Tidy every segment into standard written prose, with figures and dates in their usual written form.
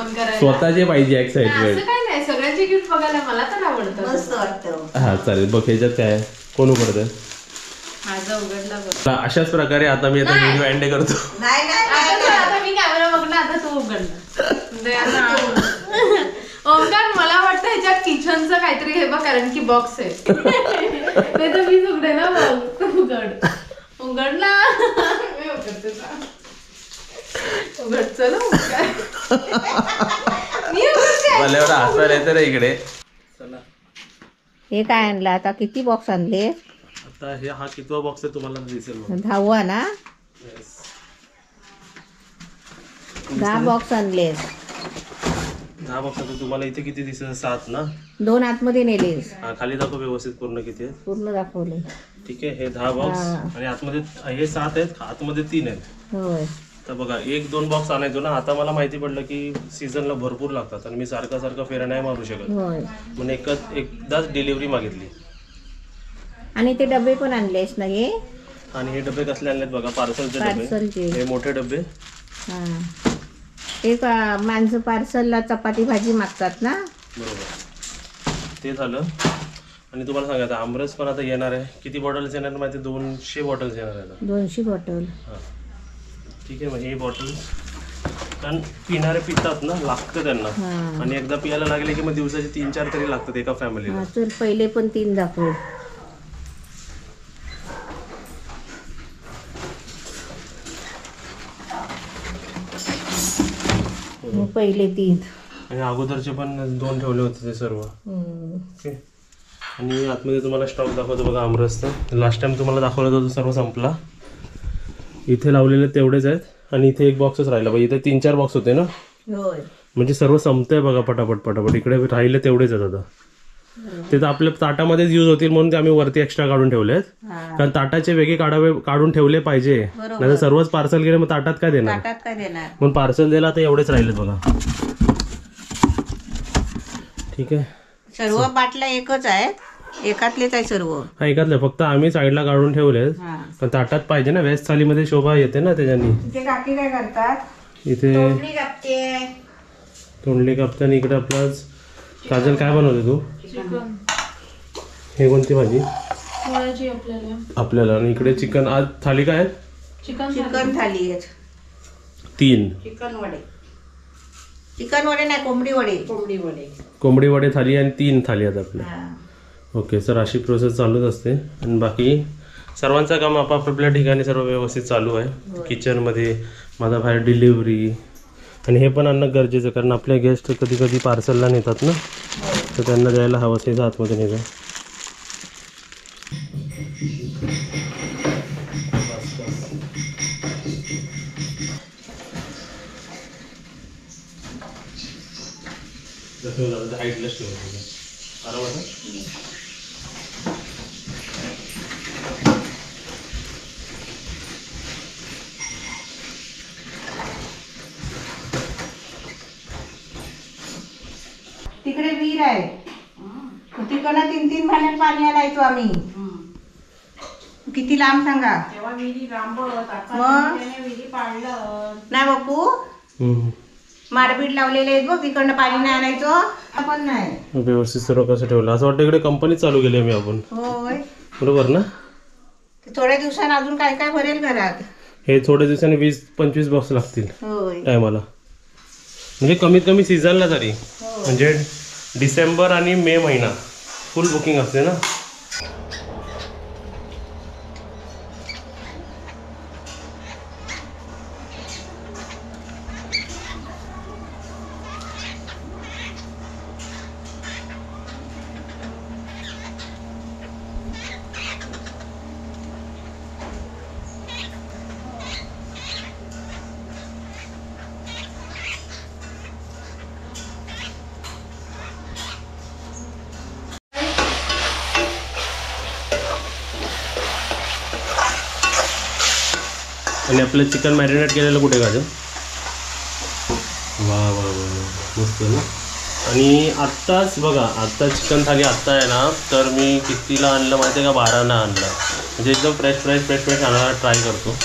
Open करायला स्वतःचे पाहिजे एक्साइटमेंट. असं काय नाही, सगळ्यांचे गिफ्ट बघायला मला तर आवडतं. मस्त वाटतं. हा चालेल. बघ ह्याच्यात काय कोण उघडतं? माझा उघडला बघ. अशाच प्रकारे आता मी आता व्हिडिओ एंड करतो. नाही नाही आता मी कॅमेरा बघणार, आता तू उघडणार. ओंकार मला वाटतं ह्याच्यात किचनचं काहीतरी हे बघ, कारण की बॉक्स आहे. नाही तर मीच उघडे ना. बघ उघड उघडला. मी उघडते ना. उघड चल मला एवढा हसायला येतं रे इकडे. चला हे काय आणलं आता? किती बॉक्स आणले आता? हे हा कितवा बॉक्स आहे तुम्हाला दिसेल. 10वा ना? 10 बॉक्स आणले. 10 बॉक्स आता तुम्हाला इथे किती दिसेल? 7 ना? 2 आतमध्ये नेलेस. हा खाली दाखव व्यवस्थित पूर्ण किती आहेत. पूर्ण दाखवले. ठीक आहे. हे 10 बॉक्स आणि आतमध्ये हे 7 आहेत, आतमध्ये 3 आहेत. होय. तर बघा 1-2 बॉक्स आणायचो ना. आता मला माहिती पडलं की सीझनला भरपूर लागतात आणि मी सारखं फेऱ्या नाही मारू शकत. होय. म्हणून एकदाच डिलिव्हरी मागितली. आणि ते डबे पण आणलेस ना हे? आणि हे डबे कसले आणलेत बघा? पार्सलचे पार्सलचे. डबे. हे मोठे डबे. हा. एक माणसं पार्सलला चपाती भाजी मागतात ना. बरोबर. ते झालं. आणि तुम्हाला सांगायचं आमरस पण आता येणार आहे. किती बॉटल्स येणार माहिती? 200 बॉटल्स येणार आहेत. 200 बॉटल. हां ठीक आहे. मग हे बॉटल्स कारण पिणारे पितात ना, लागतं त्यांना. आणि एकदा पियाला लागले की मग दिवसाचे 3-4 तरी लागतात एका फॅमिलीला. चल पहिले पण 3 दाखव. पहिले 3 आणि अगोदरचे पण 2 ठेवले होते ते सर्व. ओके. आणि आतमध्ये तुम्हाला स्टॉक दाखवतो बघा आमरसचा. लास्ट टाइम तुम्हाला दाखवलं होतं सर्व संपला. इथे लावलेले तेवढेच आहेत आणि इथे एक बॉक्सच राहिला. इथे 3-4 बॉक्स होते ना. होय. म्हणजे सर्व संपतंय बघा पटापट. इकडे राहिले तेवढेच आहेत आता. ते तर आपल्या ताटामध्येच यूज होतील म्हणून ते आम्ही वरती एक्स्ट्रा काढून ठेवलेत. कारण ताटाचे वेगळे काढून ठेवले पाहिजे. नाही तर सर्वच पार्सल गेले मग ताटात काय देणार? म्हणून पार्सल द्यायला आता एवढेच राहिलेत बघा. ठीक आहे. सर्व बाटल्या एकच आहेत. एकातलेच आहे सर्व. हा एकातले. फक्त आम्ही साईडला काढून ठेवलेत. पण ताटात पाहिजे ना. वेस्ट थालीमध्ये शोभा येते ना त्याच्यानी. इथे काकी काय करतात? इथे तोंडली कापते. आणि इकडे आपला काजल काय बनवते तू? हे कोणती भाजी? आपल्याला. आणि इकडे चिकन. आज थाली काय आहेत? चिकन थाली आहेत. 3 चिकन वडे नाही, कोंबडी वडे थाली आणि 3 थाली आहेत आपल्या. Okay sir. अशी प्रोसेस चालूच असते. आणि बाकी सर्वांचं काम आपापल्या ठिकाणी सर्व व्यवस्थित चालू आहे. किचनमध्ये माझा बाहेर डिलिव्हरी. आणि हे पण आणणं गरजेचं कारण आपले गेस्ट कधी कधी पार्सलला नेतात ना, तर त्यांना द्यायला हवं असेल आतमध्ये नेतं. तिकडे विहीर आहे. तिकडनं 3-3 महिन्यात पाणी आणायचो आम्ही. किती लांब सांगा. नाही बापू. मारपीट लावलेले आहेत बघ. तिकडनं पाणी नाही आणायचो. आपण नाही व्यवस्थित सर्व कसं ठेवलं. असं वाटतं इकडे कंपनी चालू केली आम्ही आपण. होय बरोबर ना. थोड्या दिवसांनी अजून काय काय भरेल घरात. हे थोड्या दिवसांनी 20-25 बॉक्स लागतील टायमाला. म्हणजे कमीत कमी सीझनला तरी. म्हणजे डिसेंबर आणि मे महिना फुल बुकिंग असते ना. आणि आपलं चिकन मॅरिनेट केलेलं कुठे काढलं? वा वा वा मस्त ना. आणि आत्ताच बघा, आत्ता चिकन थाली आत्ता आहे ना, तर मी कितीला आणलं माहिती आहे का? 12ला आणलं. म्हणजे एकदम फ्रेश आणायला ट्राय करतो,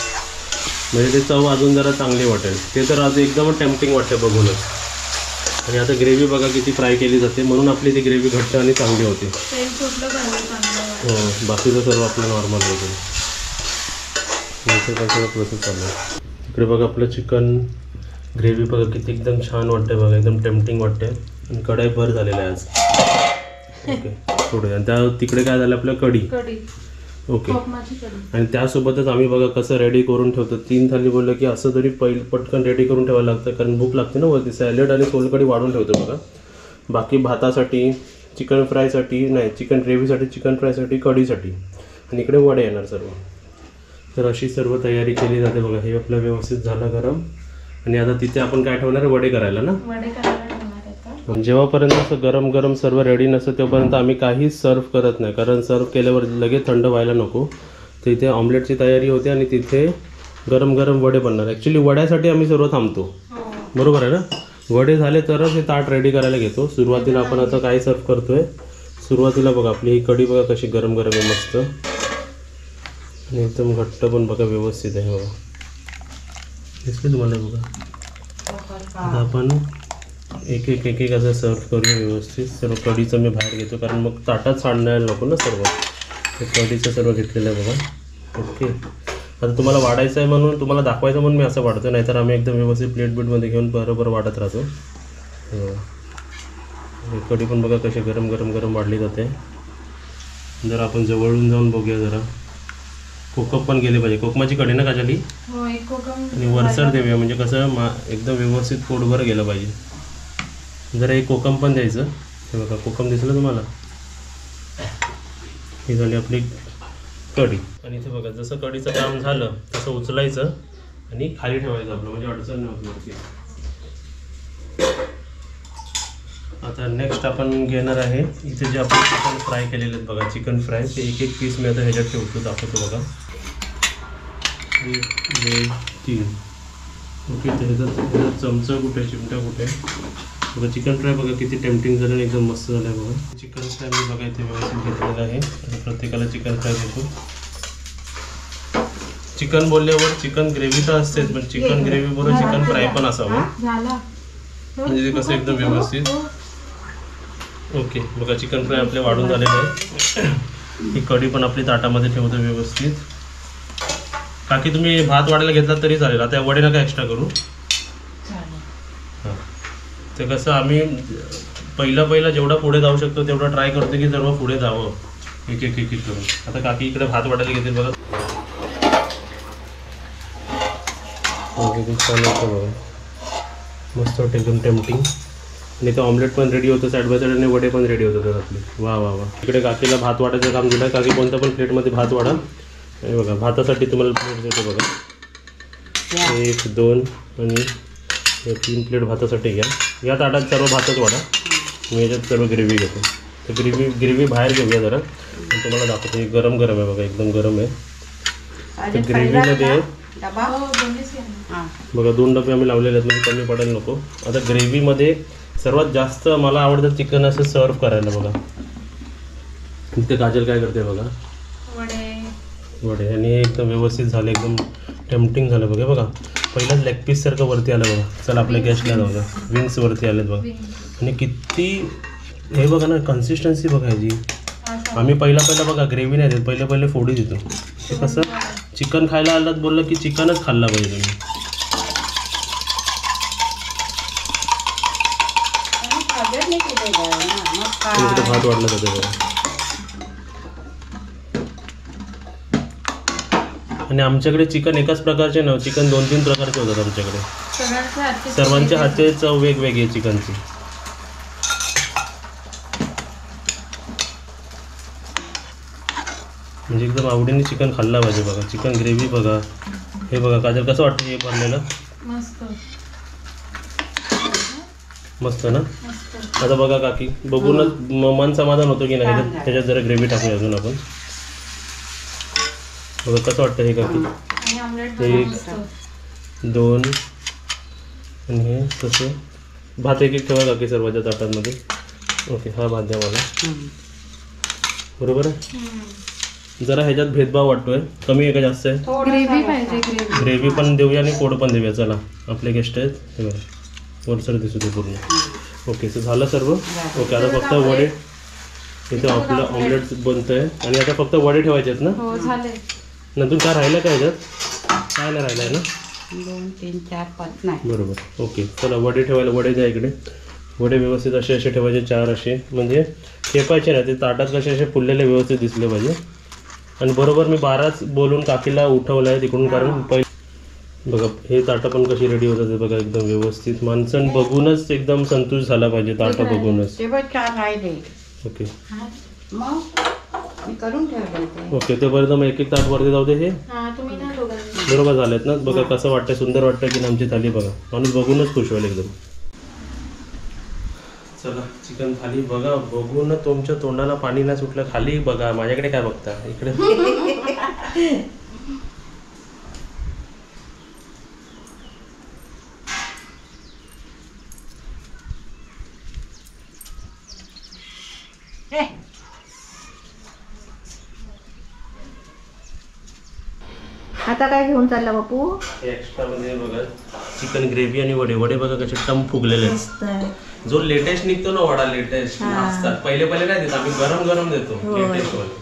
म्हणजे ते चव अजून जरा चांगली वाटेल. ते तर आज एकदम टेम्पटिंग वाटते बघूनच. आणि आता ग्रेव्ही बघा किती फ्राय केली जाते, म्हणून आपली ती ग्रेव्ही घट्ट आणि चांगली होते. तेल सुटलं पाहिजे चांगलं. हो, बाकीचं सर्व आपलं नॉर्मल होतं. सगळं प्रोसेस चालू आहे. इकडे बघा आपलं चिकन ग्रेव्ही बघा किती एकदम छान वाटते बघा, एकदम टेम्पटिंग वाटते. आणि कढई भर झालेलं आहे आज. ओके थोडं. आणि त्या तिकडे काय झालं आपलं कढी. ओके. आणि त्यासोबतच आम्ही बघा कसं रेडी करून ठेवतो. 3 थाली बोललं की असं तरी पटकन रेडी करून ठेवायला लागतं, कारण भूक लागते ना वरती. सॅलड आणि सोलकढी वाढून ठेवतो बघा. बाकी भातासाठी, चिकन फ्रायसाठी नाही, चिकन ग्रेव्हीसाठी, चिकन फ्रायसाठी, कढीसाठी. आणि इकडे वडे येणार सर्व. तर अशी सर्व तयारी केली जाते बघा. हे आपलं व्यवस्थित झालं गरम. आणि आता तिथे आपण काय ठेवणार, वडे करायला ना. जेव्हापर्यंत असं गरम गरम सर्व रेडी नसतं तेव्हापर्यंत आम्ही काही सर्व करत नाही, कारण सर्व केल्यावर लगेच थंड व्हायला नको. तर इथे ऑमलेटची तयारी होते आणि तिथे गरम गरम वडे बनणार. ॲक्च्युली वड्यासाठी आम्ही सर्व थांबतो, बरोबर आहे ना. वडे झाले तरच हे ताट रेडी करायला घेतो. सुरुवातीला आपण आता काय सर्व करतोय. सुरुवातीला बघा आपली ही कढी बघा कशी गरम गरम आहे मस्त. आणि एकदम घट्ट पण बघा व्यवस्थित आहे बघा, दिसते तुम्हाला बघा. आता आपण एक एक एक एक असं सर्व करूया व्यवस्थित. सर्व कढीचं मी बाहेर घेतो, कारण मग ताटात सांडायला नको ना सर्व. ते कढीचं सर्व घेतलेलं आहे बघा. ओके. आता तुम्हाला वाढायचं आहे म्हणून, तुम्हाला दाखवायचं म्हणून मी असं वाढतो, नाहीतर आम्ही एकदम व्यवस्थित प्लेट बीटमध्ये घेऊन बरोबर वाढत राहतो. कढी पण बघा कशी गरम गरम गरम वाढली जाते. जरा आपण जवळून जाऊन बघूया जरा. कोकम पण गेले पाहिजे. कोकमाची कढी ना काजली. आणि वरसर देऊया, म्हणजे कसं एकदम व्यवस्थित पोटभर गेलं पाहिजे. जरा एक कोकम पण द्यायचं. हे बघा कोकम दिसलं तुम्हाला. ही झाली आपली कढी. आणि इथे बघा जसं कढीचं काम झालं तसं उचलायचं आणि खाली ठेवायचं आपलं, म्हणजे अडचण नाही होत. आता नेक्स्ट आपण घेणार आहे इथे जे आपण चिकन फ्राय केलेले आहेत बघा, चिकन फ्राय. ते एक एक पीस मी आता ह्याच्यात ठेवतो, दाखवतो बघा. 1 2 3. ओके. तर ह्याचा चमचा कुठे, चिमटा कुठे बघा. चिकन फ्राय बघा किती टेम्पटिंग झालं, एकदम मस्त झालं आहे बघा. चिकन फ्राय मी बघा इथे व्यवस्थित घेतलेलं आहे. आता प्रत्येकाला चिकन फ्राय देतो. चिकन बोलल्यावर चिकन ग्रेव्ही तर असतेच, पण चिकन ग्रेव्ही बरोबर चिकन फ्राय पण असावं, म्हणजे ते कसं एकदम व्यवस्थित. ओके. बघा चिकन फ्राय आपले वाढून झालेलं आहे. ही कढी पण आपली ताटामध्ये ठेवतो व्यवस्थित. काकी तुम्ही भात वाढायला घेतलात तरी चालेल. आता वडे नका एक्स्ट्रा करू. हां. ते कसं आम्ही पहिला जेवढा पुढे जाऊ शकतो तेवढा ट्राय करतो की सर्व पुढे जावं एक एक एक करून. आता काकी इकडे भात वाढायला घेतील बघा. छान होतं बघा, मस्त वाटतं एकदम टेम्पटिंग. आणि ते ऑमलेट पण रेडी होतं साईड बाय साईड, आणि वडे पण रेडी होतं आपले. वा वा वा. इकडे काकीला भात वाटायचं काम दिलं. काकी कोणत्या पण प्लेटमध्ये भात वाढा. हे बघा भातासाठी तुम्हाला प्लेट देतो बघा. 1 2 आणि 3 प्लेट भातासाठी घ्या. या ताटात सर्व भातच वाढा. मी याच्यात सर्व ग्रेव्ही घेतो. तर ग्रेव्ही बाहेर घेऊया जरा, आणि तुम्हाला दाखवतो. हे गरम गरम आहे बघा, एकदम गरम आहे. तर ग्रेव्हीमध्ये बघा 2 डबे आम्ही लावलेले आहेत, म्हणजे कमी पडायला नको. आता ग्रेव्हीमध्ये सर्वात जास्त मला आवडतं चिकन असं सर्व करायला बघा. इथे काजल काय करते बघा, वडे. आणि एकदम व्यवस्थित झाले, एकदम टेम्पटिंग झालं बघा. बघा पहिलाच लेग पीस सारखं वरती आलं बघा. चला आपल्या गॅसला बघा, विंग्स वरती आलेत बघा. आणि किती हे बघा ना, कन्सिस्टन्सी बघा ह्याची. आम्ही पहिला बघा ग्रेव्ही नाही देत, पहिले फोडी देतो. ते कसं चिकन खायला आलात बोललं की चिकनच खाल्ला पाहिजे तुम्ही. भात वाढला जाते बघा. आणि आमच्याकडे चिकन एकाच प्रकारचे नव्हे, चिकन 2-3 प्रकारचे होतात आमच्याकडे. सर्वांच्या हातची चव वेगवेगळी आहे चिकनची. म्हणजे एकदम आवडीने चिकन खाल्ला पाहिजे बघा. चिकन ग्रेव्ही बघा. हे बघा काजल कसं वाटतं हे भरलेलं, मस्त ना. आता बघा काकी बघूनच मन समाधान होतं की नाही. त्याच्यात जरा ग्रेव्ही टाकूया अजून आपण. बघा कसं वाटतं हे काकी. 1 2 आणि हे तसं भात एक एक ठेवा काकी सर्वांच्या ताटांमध्ये. ओके. हा भात द्या मला, बरोबर आहे. जरा ह्याच्यात भेदभाव वाटतोय, कमी आहे का जास्त आहे? ग्रेव्ही पाहिजे. ग्रेव्ही पण देऊया आणि पोड पण देऊया. चला आपले गेस्ट आहेत, हे बघा वरसर दिसू दे पूर्ण. ओके सो झालं सर्व. ओके आता फक्त वडे इथे आपलं ऑमलेट बनतंय आणि आता फक्त वडे ठेवायचे आहेत ना. हो झाले. नंतर काय राहिलं काय ह्याच्यात? काय नाही राहिलं आहे ना. 2 3 4 5 नाही. बरोबर. ओके चला वडे ठेवायला वडे द्या इकडे. वडे व्यवस्थित असे ठेवायचे 4 असे म्हणजे ठेपायचे ना ते ताटात कसे असे फुललेले व्यवस्थित दिसले पाहिजे. आणि बरोबर मी 12च बोलून काकीला उठवलं आहे तिकडून कारण पहिले बघा हे ताटं पण कशी रेडी होतात ते बघा एकदम व्यवस्थित. माणसं बघूनच एकदम संतुष्ट झाला पाहिजे ताटं बघूनच. ते बघ 4 राहिले. ओके मग मी करून ठेवले ते. ओके तोपर्यंत मग एक ताट वरती जाऊ दे. हे तुम्ही ना दोघांनी बरोबर झालेत ना. बघा कसं वाटतं सुंदर वाटतं की आमची थाली बघा माणूस बघूनच खुश होईल एकदम. चला चिकन थाली बघा बघून तुमच्या तोंडाला पाणी नाही सुटलं. खाली बघा माझ्याकडे काय बघता इकडे. आता काय घेऊन चालला बापू? एक्स्ट्रा मध्ये बघा चिकन ग्रेव्ही आणि वडे. वडे बघा कसे टम फुगलेले आहेत. जो लेटेस्ट निघतो ना वडा लेटेस्ट असतात पहिले पहिले काय देतो आम्ही गरम गरम देतो लेटेस्ट वाले.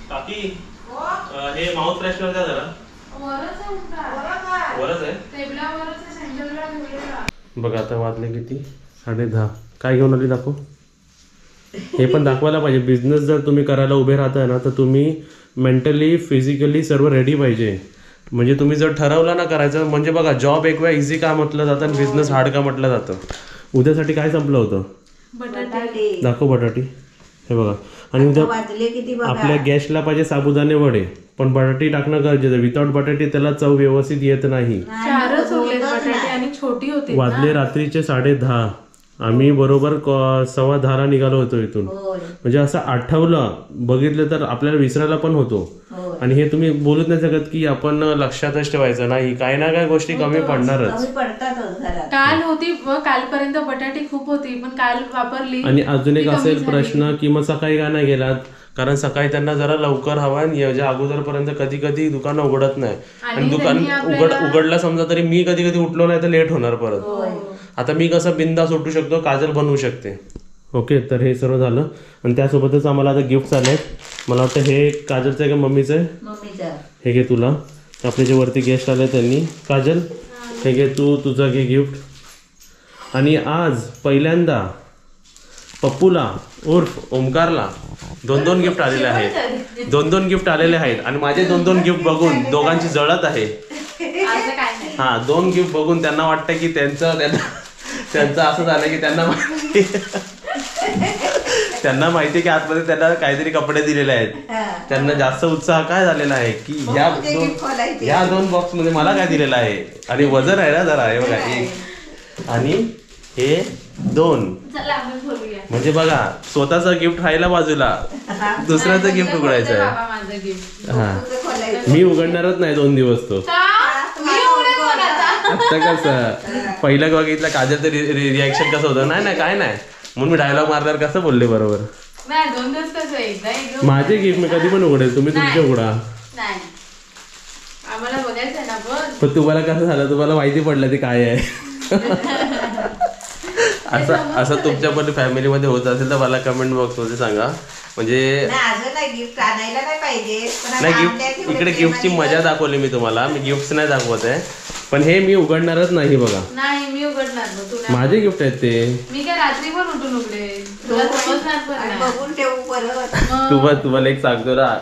काकी हे माउथ फ्रेशनर द्या जरा. वरच आहे. बघा आता वाजले किती 10:30. काय घेऊन आली दाखव. हे पण दाखवायला पाहिजे. बिझनेस जर तुम्ही करायला उभे राहताय ना तर तुम्ही मेंटली फिजिकली सर्व रेडी पाहिजे. म्हणजे तुम्ही जर ठरवलं ना करायचं म्हणजे बघा जॉब एक वेळा इझी का म्हटलं जातं आणि बिझनेस हार्ड का म्हटलं जातं. उद्यासाठी काय संपलं होतं बटाटे. दाखव बटाटी. हे बघा आणि उद्या आपल्या गॅसला पाहिजे साबुदाणे वडे पण बटाटी टाकणं गरजेचं. विदाउट बटाटी त्याला चव व्यवस्थित येत नाही. 4च उरले बटाटे आणि छोटी होती. वाजले रात्रीचे 10:30. आम्ही बरोबर 10:15 निघालो होतो इथून. म्हणजे असं आठवलं बघितलं तर आपल्याला विसरायला पण होतो. आणि हे तुम्ही बोलत नाही शकत की आपण लक्षातच ठेवायचं नाही. काही ना काही गोष्टी कमी पडणारच. काल होती कालपर्यंत बटाटी खूप होती पण काल वापरली. आणि अजून एक असेल प्रश्न की मग सकाळी का नाही गेलात कारण सकाळी त्यांना जरा लवकर हवा याच्या अगोदरपर्यंत कधी कधी दुकानं उघडत नाही. आणि दुकान उघडला समजा तरी मी कधी कधी उठलो नाही तर लेट होणार परत. आता मी कसं बिंदास उठू शकतो काजल बनवू शकते. ओके तर हे सर्व झालं आणि त्यासोबतच आम्हाला आता गिफ्ट आले आहेत. मला वाटतं हे काजलचं आहे का मम्मीचं आहे. हे घे तुला. आपले जे वरती गेस्ट आले त्यांनी. काजल हे घे तू तुझं घे गिफ्ट. आणि आज पहिल्यांदा पप्पूला उर्फ ओमकारला 2 गिफ्ट आलेले आहेत. 2 गिफ्ट आलेले आहेत आणि माझे 2 गिफ्ट बघून दोघांची जळत आहे. हा 2 गिफ्ट बघून त्यांना वाटतं की त्यांचं असं झालं की त्यांना माहिती की आतमध्ये त्यांना काहीतरी कपडे दिलेले आहेत. त्यांना जास्त उत्साह काय झालेला आहे की या 2 बॉक्स मध्ये मला काय दिलेलं आहे आणि वजन आहे ना जरा. हे बघा 1 आणि हे 2. म्हणजे बघा स्वतःचं गिफ्ट राहिला बाजूला दुसऱ्याचं गिफ्ट उघडायचं आहे. हा मी उघडणारच नाही 2 दिवस तो. आता कसं पहिलं बघितलं काजल तर रिॲक्शन कसं होतं नाही काय नाही म्हणून मी डायलॉग मारल्यावर कसं बोलले बरोबर. माझे गिफ्ट मी कधी पण उघडेल तुम्ही तुमचे उघडा. पण तुम्हाला कसं झालं तुम्हाला माहिती पडलं ते काय आहे. असं तुमच्या पण फॅमिलीमध्ये होत असेल तर मला कमेंट बॉक्स मध्ये सांगा. म्हणजे नाही गिफ्ट इकडे गिफ्टची मजा दाखवली मी तुम्हाला. मी गिफ्ट नाही दाखवत आहे पण हे मी उघडणारच नाही बघा. नाही मी उघडणार. माझे गिफ्ट आहेत ते. मी काय रात्री पण उठून उघडे तुला समजणार पण बघून ठेवू परत. तुम्हाला एक सांगतो ना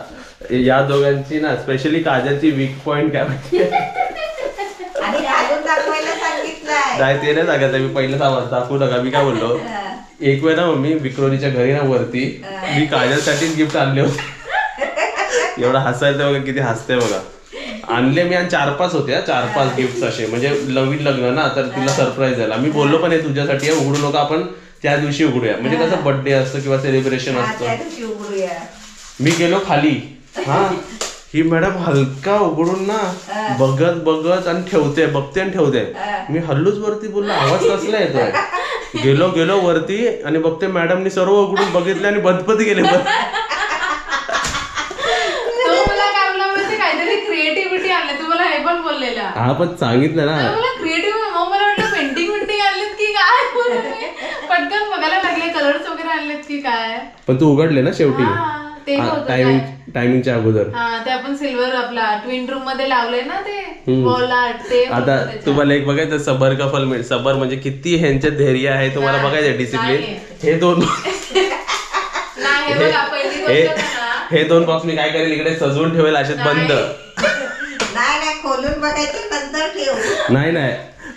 या दोघांची ना स्पेशली काजलची वीक पॉइंट काय माहिती नाही ते नाही सांगायचं. मी पहिलं दाखवू नका. मी काय बोललो एक वेळ ना मम्मी विक्रोलीच्या घरी ना वरती मी काजलसाठीच गिफ्ट आणले होते. एवढं हसायचं बघा किती हसते बघा. आणले मी आणि 4-5 होते 4-5 गिफ्ट असे म्हणजे नवीन लग्न ना तर तिला सरप्राईज झाला. मी बोललो पण हे तुझ्यासाठी आहे उघडू नका आपण त्या दिवशी उघडूया. म्हणजे कसं बर्थडे असतं किंवा सेलिब्रेशन असतं. मी गेलो खाली. हा ही मॅडम हलका उघडून ना बघत आणि ठेवते बघते आणि ठेवते. मी हल्लूच वरती बोललो आवाज कसला येतोय. गेलो वरती आणि बघते मॅडमनी सर्व उघडून बघितले आणि बदबद गेले. क्रिएटिव्हिटी आणलं तुम्हाला हे पण बोललेला. हा पण सांगितलं ना क्रिएटिव्ह मला वाटलं की काय. पण तू उघडले ना शेवटी हा, ते होतं काय. टायमिंगच्या अगोदर. हा ते आपण सिल्वर आपला ट्विन रूम मध्ये लावले ना ते वॉल आर्ट ते होतं आता त्याच्यात. तुम्हाला एक बघायचं सबर का फल मिळेल. सबर म्हणजे किती ह्यांच्यात धैर्य आहे तुम्हाला बघायचं डिसिप्लिन. हे दोन नाही हे बघा पहिली गोष्ट ना, हे 2 बॉक्स मी काय करेल इकडे सजवून ठेवेल असेच बंद. नाही खोलून बघायचे नंतर ठेव. नाही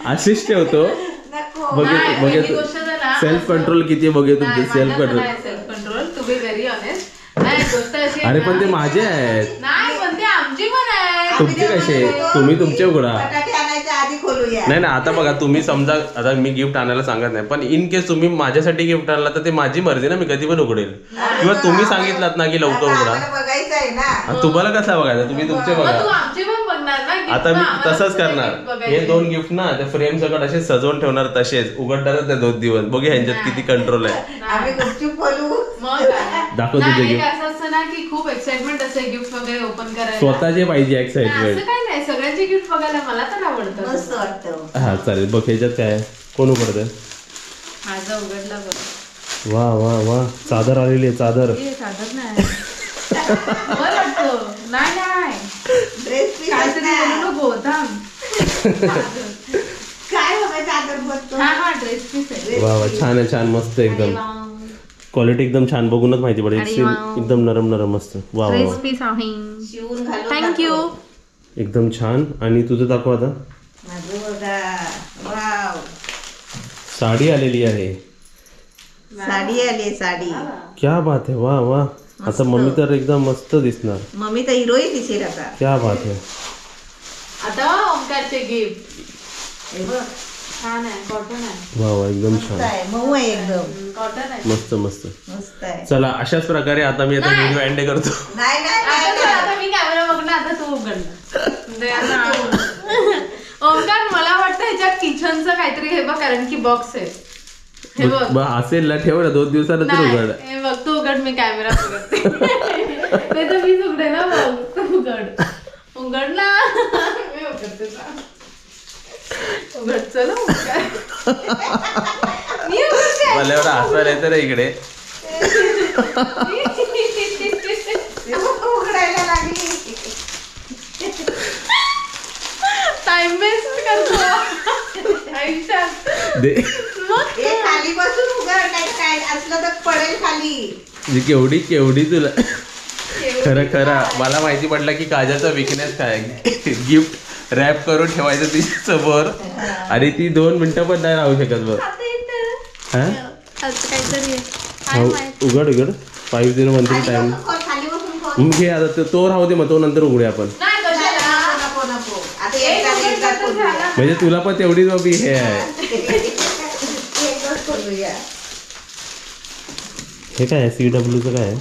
अशीच ठेवतो. नको. नाही, पहिली गोष्ट तर ना, सेल्फ कंट्रोल किती बघे तुमचे self control. Self control to be very honest. नाही गोष्ट अशी आहे अरे ना, पण ते माझे आहेत. नाही पण ते आमची पण आहे. तुमचे कसे तुम्ही तुमचे उघडा. बटाटे आणायच्या आधी खोलूया. नाही आता बघा तुम्ही समजा आता मी गिफ्ट आणायला सांगत नाही पण इन केस तुम्ही माझ्यासाठी गिफ्ट आणला तर ते माझी मर्जी ना, मी कधी पण उघडेल. किंवा तुम्ही सांगितलात ना की लवकर उघडा. बघायचं आहे ना. तुम्हाला कसं बघायचं तुम्ही तुमचे मग तू बघा. आमची पण बघणार ना gift आता मी ना, आम्हाला तसंच तुझं करणार. gift बघायचं. हे 2 गिफ्ट ना त्या फ्रेम सकट असे सजवून ठेवणार तसेच उघडणारच त्या 2 दिवस. बघू ह्यांच्यात किती कंट्रोल आहे. आम्ही गुपचूप खोलू. मग काय? दाखव नाही, तुझे एक gift. असं असतं ना की खूप एक्साइटमेंट असते गिफ्ट वगैरे ओपन करायला. स्वतःचे पाहिजे नाही, एक्साइटमेंट. असं काही नाही, सगळ्यांचे गिफ्ट बघायला मला तर आवडतं. मस्त वाटतं. हा चालेल. बघ ह्याच्यात काय आहे? कोण उघडतंय? माझं उघडला बरं. वा वा वा चादर आलेली आहे चादर. हे साधत नाही. बरं वाटतं. नाही ड्रेस पीस काहीतरी बोलू नको थांब. काय बाबा चादर बघतो. हा ड्रेस पीस आहे. वा वा छान आहे छान मस्त एकदम. क्वालिटी एकदम छान बघूनच माहिती पडेल. एकदम नरम नरम मस्त. वा वा ड्रेस वा. पीस आहे. शिवून घालून थँक्यू. एकदम छान. आणि तुझं दाखव आता. माझं बघा. वाव. साडी आलेली आहे. साडी आली साडी. क्या बात है. वा वा. आता मम्मी तर एकदम मस्त दिसणार. मम्मी तर हिरोईन दिसेल आता. क्या बात है. आता ओंकारचे गिफ्ट हे बघ. छान आहे. कॉटन आहे. वा वा एकदम मस्त छान आहे. मऊ आहे एकदम. कॉटन आहे. मस्त मस्त. मस्त आहे. चला अशाच प्रकारे आता मी आता व्हिडिओ एंड करतो. नाही नाही आता नाही, तर आता मी कॅमेरा बघणार. आता तू उघडणार. ओंकार मला वाटतं ह्याच्यात किचनचं काहीतरी हे बघ कारण की बॉक्स आहे. हे बघ. बघ, असेल ना ठेव ना 2 दिवसानंतर नाही, उघड. हे बघ तू उघड मी कॅमेरा बघते. ते तर मीच उघडे ना बघ. तू उघड. उघड ना. मी उघडते ना. उघड चल ओंकार. मी उघडते. मला एवढं हसायला येतं ना इकडे. उघडायला लागली. टाइम वेस्ट करतो आयुष्यात. दे. मग हे खाली बसून उघड नाही काय असलं तर पडेल खाली. म्हणजे केवढी केवढी तुला खरं मला माहिती पडलं की काजलचा विकनेस काय. गिफ्ट रॅप करून ठेवायचं तिच्या समोर आणि ती 2 मिनिटं पण नाही राहू शकत. बघ हा असं काहीतरी हो, उघड उघड 5013 टाइम. खाली बसून खोल. मग घे आता तो राहू दे मग तो नंतर उघडूया आपण. नाही कशाला. नको नको. आता एकदाच खोलूया. म्हणजे तुला पण तेवढीच बाबी हे आहे. एकदाच खोलूया. हे काय आहे CWचं काय आहे.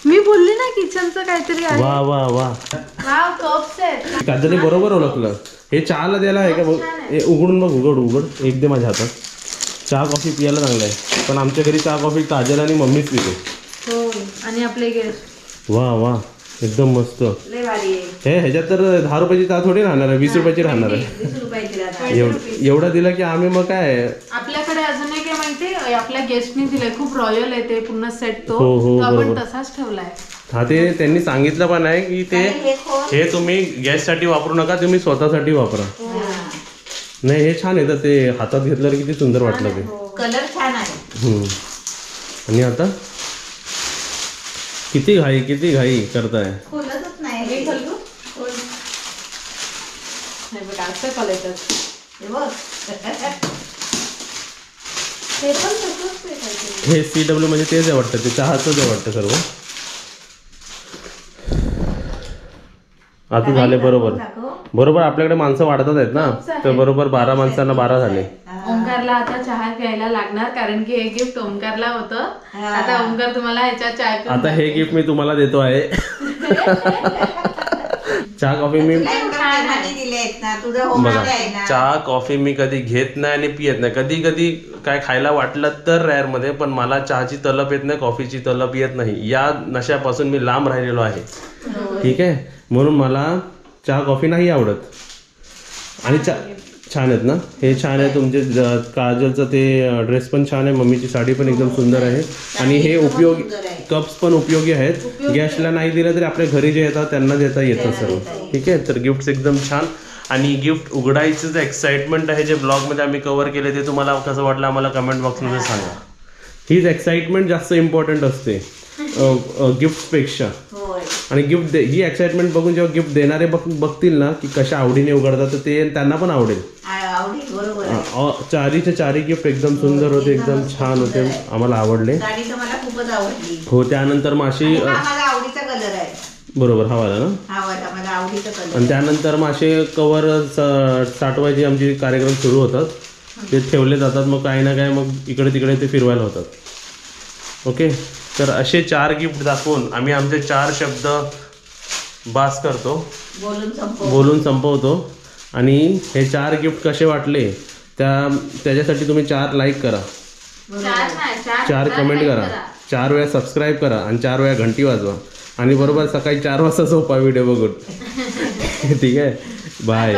मी बोलली ना किचनचं काहीतरी आहे. वा वा वा. वाव कप्स आहेत. काजलने बरोबर ओळखलं. हे चहाला द्यायला आहे का बघ. हे उघडून बघ उघड एक दे माझ्या हातात. चहा कॉफी पियाला चांगलं आहे पण आमच्या घरी चहा कॉफी काजल आणि मम्मीच पिते. हो आणि आपले गेस्ट. वा वा एकदम मस्त. लय भारी आहे. ह्याच्यात तर 10 रुपयाची चहा थोडी राहणार आहे 20 रुपयाची राहणार आहे. 20 रुपयाची राहणार. एवढा दिला की आम्ही मग काय. आपल्याकडे अजून एक माहिती आपल्या गेस्टनी दिलंय खूप रॉयल आहे ते पूर्ण सेट तो हो, हो, तो आपण बरोबर. तसाच ठेवलाय. हा ते त्यांनी सांगितलं पण आहे की ते हे खोल. हे तुम्ही गॅससाठी वापरू नका तुम्ही स्वतःसाठी वापरा. हा. नाही हे छान आहे तर ते हातात घेतल्यावर किती सुंदर वाटलं ते. कलर छान आहे. आणि आता किती घाई करताय. खोलतच नाही. हे खोलू? हे बघ असं खोलायचं. हे बघ. हे पण तसंच आहे काहीतरी. हे CW म्हणजे तेच आहे वाटतं ते चहाचंच आहे वाटतं सर्व. आता झाले बरोबर आपल्याकडे माणसं वाढतच आहेत ना तर बरोबर 12 माणसांना 12 झाले. ओंकारला आता चहा प्यायला लागणार कारण की हे गिफ्ट ओंकारला होतं. आता ओंकार तुम्हाला ह्याच्या चाय पिऊन आता हे गिफ्ट मी तुम्हाला देतो आहे. चहा कॉफी मी दिले आहेत ना तुझं होमवर्क बघा आहे ना. चहा कॉफी मी कधी घेत नाही आणि पियत नाही. कधी कधी काय खायला वाटलं तर रेअर मध्ये पण मला चहाची तलप येत नाही कॉफीची तलप येत नाही. या नशापासून मी लांब राहिलेलो आहे. ठीक आहे म्हणून मला चहा कॉफी नाही आवडत. आणि छान आहेत ना, हे छान आहे तुमचे काजलचं ते ड्रेस पण छान आहे, मम्मीची साडी पण एकदम सुंदर आहे आणि हे उपयोगी कप्स पण उपयोगी आहेत. गॅसला नाही दिलं तरी आपल्या घरी जे येतात त्यांना देता येतं सर्व. ठीक आहे, तर गिफ्ट एकदम छान. आणि गिफ्ट उघडायचं जे एक्साइटमेंट आहे जे ब्लॉगमध्ये आम्ही कव्हर केले ते तुम्हाला कसं वाटलं आम्हाला कमेंट बॉक्समध्ये सांगा. हीच एक्साइटमेंट जास्त इम्पॉर्टंट असते गिफ्टपेक्षा. आणि गिफ्ट ही एक्साइटमेंट बघून जेव्हा गिफ्ट देणारे बघतील ना की कशा आवडीने उघडतात तर ते त्यांना पण आवडेल. चारीचे चारी गिफ्ट एकदम सुंदर होते, एकदम छान होते, आम्हाला आवडले. मला खूपच आवडली. हो, त्यानंतर माशी माझा आवडीचा कलर आहे. बरोबर, हा वाला ना, हा वाला माझा आवडीचा कलर. आणि त्यानंतर मासे कवर साठवायचे आमचे कार्यक्रम सुरू होतात, ते ठेवले जातात, मग काही ना काय मग इकडे तिकडे ते फिरवायला होतात. ओके, तर असे 4 गिफ्ट दाखवून आम्ही आमचे 4 शब्द बास करतो, बोलून संपवतो. आणि हे 4 गिफ्ट कसे वाटले त्याच्यासाठी तुम्ही 4 लाईक करा, 4 कमेंट करा, 4 वेळा सबस्क्राईब करा आणि 4 वेळा घंटी वाजवा आणि बरोबर सकाळी 4 वाजता झोपा व्हिडिओ बघून. ठीक आहे, बाय.